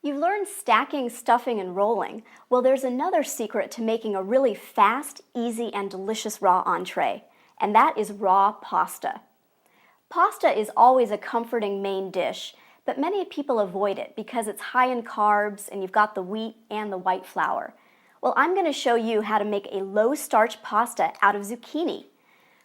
You've learned stacking, stuffing, and rolling. Well, there's another secret to making a really fast, easy, and delicious raw entree, and that is raw pasta. Pasta is always a comforting main dish, but many people avoid it because it's high in carbs and you've got the wheat and the white flour. Well, I'm going to show you how to make a low-starch pasta out of zucchini.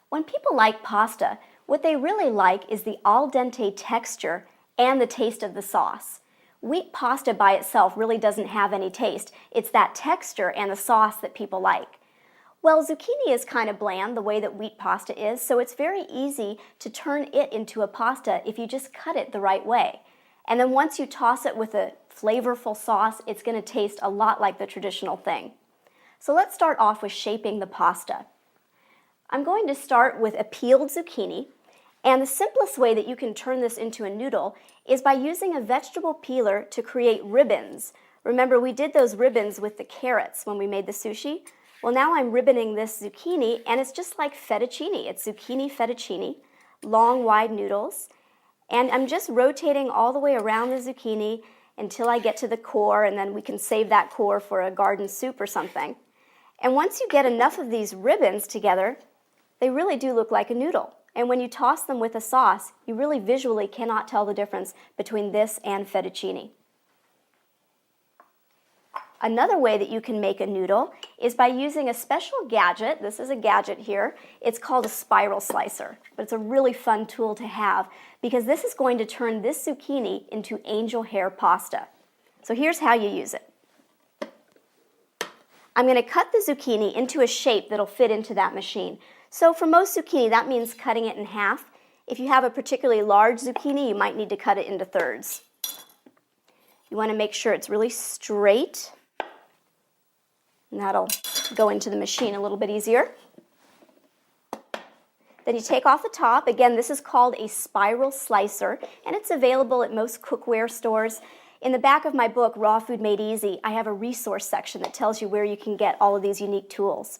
When people like pasta, what they really like is the al dente texture and the taste of the sauce. Wheat pasta by itself really doesn't have any taste. It's that texture and the sauce that people like. Well, zucchini is kind of bland the way that wheat pasta is, so it's very easy to turn it into a pasta if you just cut it the right way. And then once you toss it with a flavorful sauce, it's going to taste a lot like the traditional thing. So let's start off with shaping the pasta. I'm going to start with a peeled zucchini, and the simplest way that you can turn this into a noodle is by using a vegetable peeler to create ribbons. Remember, we did those ribbons with the carrots when we made the sushi. Well, now I'm ribboning this zucchini, and it's just like fettuccine. It's zucchini fettuccine, long, wide noodles. And I'm just rotating all the way around the zucchini until I get to the core, and then we can save that core for a garden soup or something. And once you get enough of these ribbons together, they really do look like a noodle. And when you toss them with a sauce, you really visually cannot tell the difference between this and fettuccine. Another way that you can make a noodle is by using a special gadget. This is a gadget here. It's called a spiral slicer, but it's a really fun tool to have because this is going to turn this zucchini into angel hair pasta. So here's how you use it. I'm going to cut the zucchini into a shape that'll fit into that machine. So for most zucchini, that means cutting it in half. If you have a particularly large zucchini, you might need to cut it into thirds. You want to make sure it's really straight, and that'll go into the machine a little bit easier. Then you take off the top. Again, this is called a spiral slicer, and it's available at most cookware stores. In the back of my book, Raw Food Made Easy, I have a resource section that tells you where you can get all of these unique tools.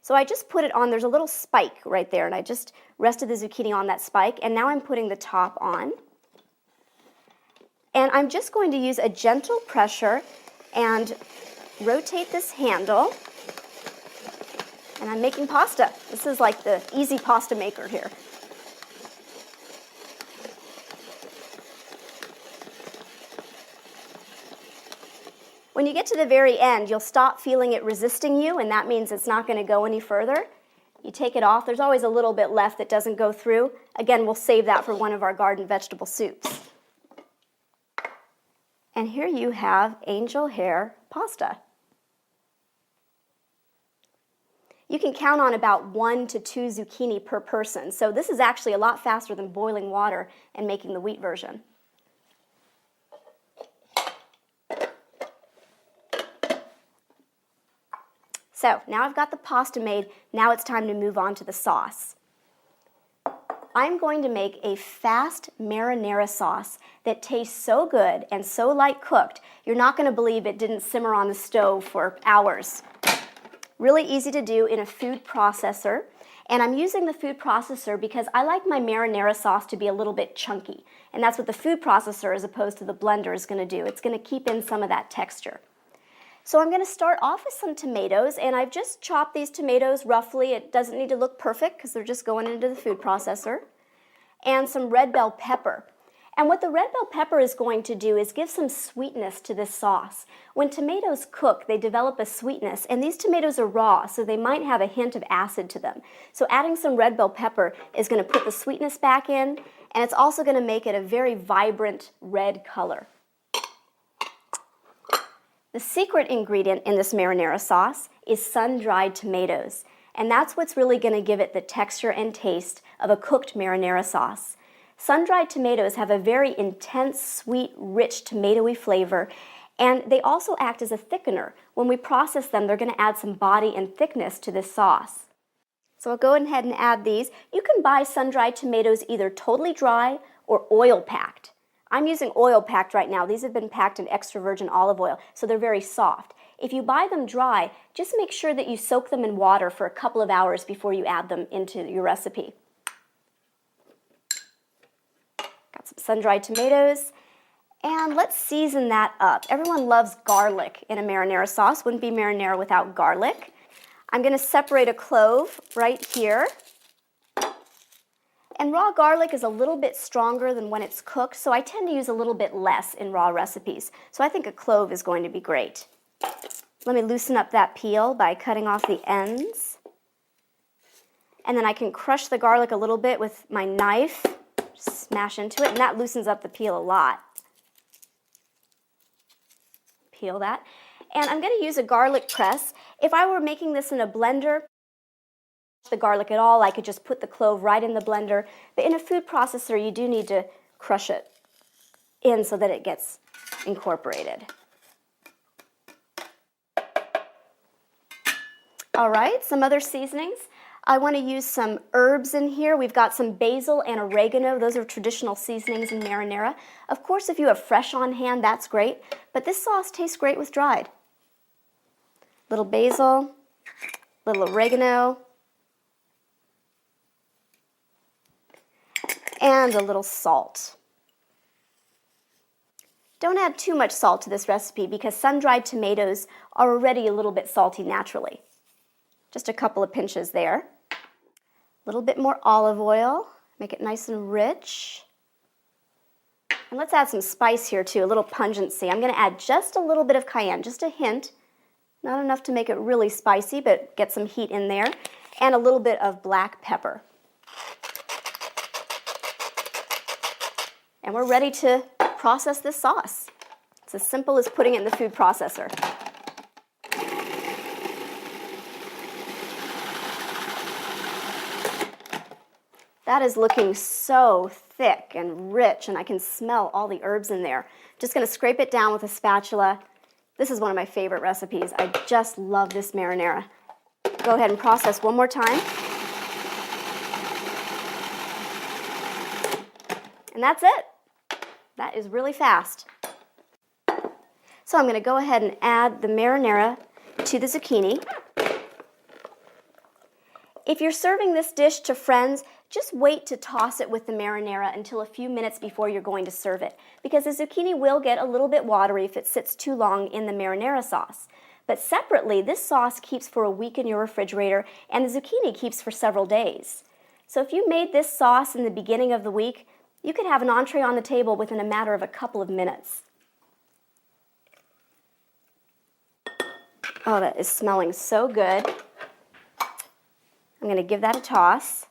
So I just put it on, there's a little spike right there, and I just rested the zucchini on that spike, and now I'm putting the top on. And I'm just going to use a gentle pressure and rotate this handle, and I'm making pasta. This is like the easy pasta maker here. When you get to the very end, you'll stop feeling it resisting you, and that means it's not going to go any further. You take it off. There's always a little bit left that doesn't go through. Again, we'll save that for one of our garden vegetable soups. And here you have angel hair pasta. You can count on about 1 to 2 zucchini per person, so this is actually a lot faster than boiling water and making the wheat version. So now I've got the pasta made, now it's time to move on to the sauce. I'm going to make a fast marinara sauce that tastes so good and so light cooked, you're not going to believe it didn't simmer on the stove for hours. Really easy to do in a food processor, and I'm using the food processor because I like my marinara sauce to be a little bit chunky, and that's what the food processor as opposed to the blender is going to do. It's going to keep in some of that texture. So I'm going to start off with some tomatoes, and I've just chopped these tomatoes roughly. It doesn't need to look perfect because they're just going into the food processor. And some red bell pepper. And what the red bell pepper is going to do is give some sweetness to this sauce. When tomatoes cook, they develop a sweetness, and these tomatoes are raw, so they might have a hint of acid to them. So adding some red bell pepper is going to put the sweetness back in, and it's also going to make it a very vibrant red color. The secret ingredient in this marinara sauce is sun-dried tomatoes, and that's what's really going to give it the texture and taste of a cooked marinara sauce. Sun-dried tomatoes have a very intense, sweet, rich, tomatoey flavor, and they also act as a thickener. When we process them, they're going to add some body and thickness to this sauce. So I'll go ahead and add these. You can buy sun-dried tomatoes either totally dry or oil-packed. I'm using oil-packed right now. These have been packed in extra virgin olive oil, so they're very soft. If you buy them dry, just make sure that you soak them in water for a couple of hours before you add them into your recipe. Got some sun-dried tomatoes, And let's season that up. Everyone loves garlic in a marinara sauce. Wouldn't be marinara without garlic. I'm going to separate a clove right here. And raw garlic is a little bit stronger than when it's cooked, so I tend to use a little bit less in raw recipes. So I think a clove is going to be great. Let me loosen up that peel by cutting off the ends. And then I can crush the garlic a little bit with my knife, smash into it, and that loosens up the peel a lot. Peel that. And I'm going to use a garlic press. If I were making this in a blender, the garlic at all, I could just put the clove right in the blender. But in a food processor, you do need to crush it in so that it gets incorporated. All right, some other seasonings. I want to use some herbs in here. We've got some basil and oregano. Those are traditional seasonings in marinara. Of course, if you have fresh on hand, that's great. But this sauce tastes great with dried. Little basil, little oregano, and a little salt. Don't add too much salt to this recipe because sun-dried tomatoes are already a little bit salty naturally. Just a couple of pinches there. A little bit more olive oil, make it nice and rich. And let's add some spice here too, a little pungency. I'm going to add just a little bit of cayenne, just a hint. Not enough to make it really spicy, but get some heat in there. And a little bit of black pepper. And we're ready to process this sauce. It's as simple as putting it in the food processor. That is looking so thick and rich, and I can smell all the herbs in there. Just going to scrape it down with a spatula. This is one of my favorite recipes. I just love this marinara. Go ahead and process one more time. And that's it. That is really fast. So I'm going to go ahead and add the marinara to the zucchini. If you're serving this dish to friends, just wait to toss it with the marinara until a few minutes before you're going to serve it, because the zucchini will get a little bit watery if it sits too long in the marinara sauce. But separately, this sauce keeps for a week in your refrigerator, and the zucchini keeps for several days. So if you made this sauce in the beginning of the week, you could have an entree on the table within a matter of a couple of minutes. Oh, that is smelling so good. I'm going to give that a toss.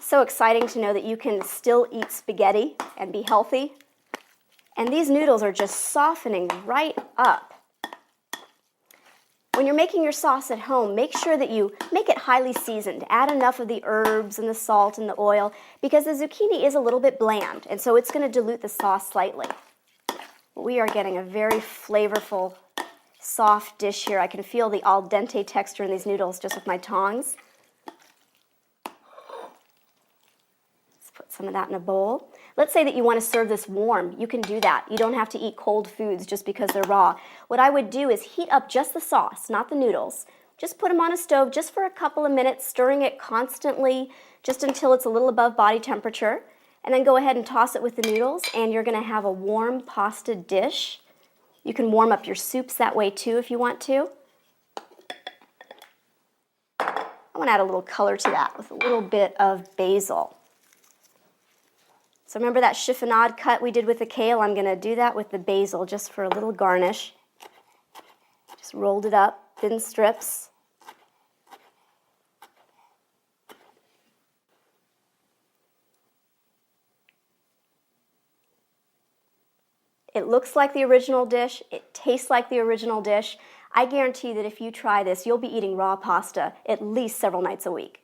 So exciting to know that you can still eat spaghetti and be healthy. And these noodles are just softening right up. When you're making your sauce at home, make sure that you make it highly seasoned. Add enough of the herbs and the salt and the oil because the zucchini is a little bit bland, and so it's going to dilute the sauce slightly. We are getting a very flavorful, soft dish here. I can feel the al dente texture in these noodles just with my tongs. Let's put some of that in a bowl. Let's say that you want to serve this warm. You can do that. You don't have to eat cold foods just because they're raw. What I would do is heat up just the sauce, not the noodles. Just put them on a stove just for a couple of minutes, stirring it constantly just until it's a little above body temperature. And then go ahead and toss it with the noodles, and you're going to have a warm pasta dish. You can warm up your soups that way too if you want to. I want to add a little color to that with a little bit of basil. So remember that chiffonade cut we did with the kale? I'm going to do that with the basil just for a little garnish. Just rolled it up, thin strips. It looks like the original dish. It tastes like the original dish. I guarantee that if you try this, you'll be eating raw pasta at least several nights a week.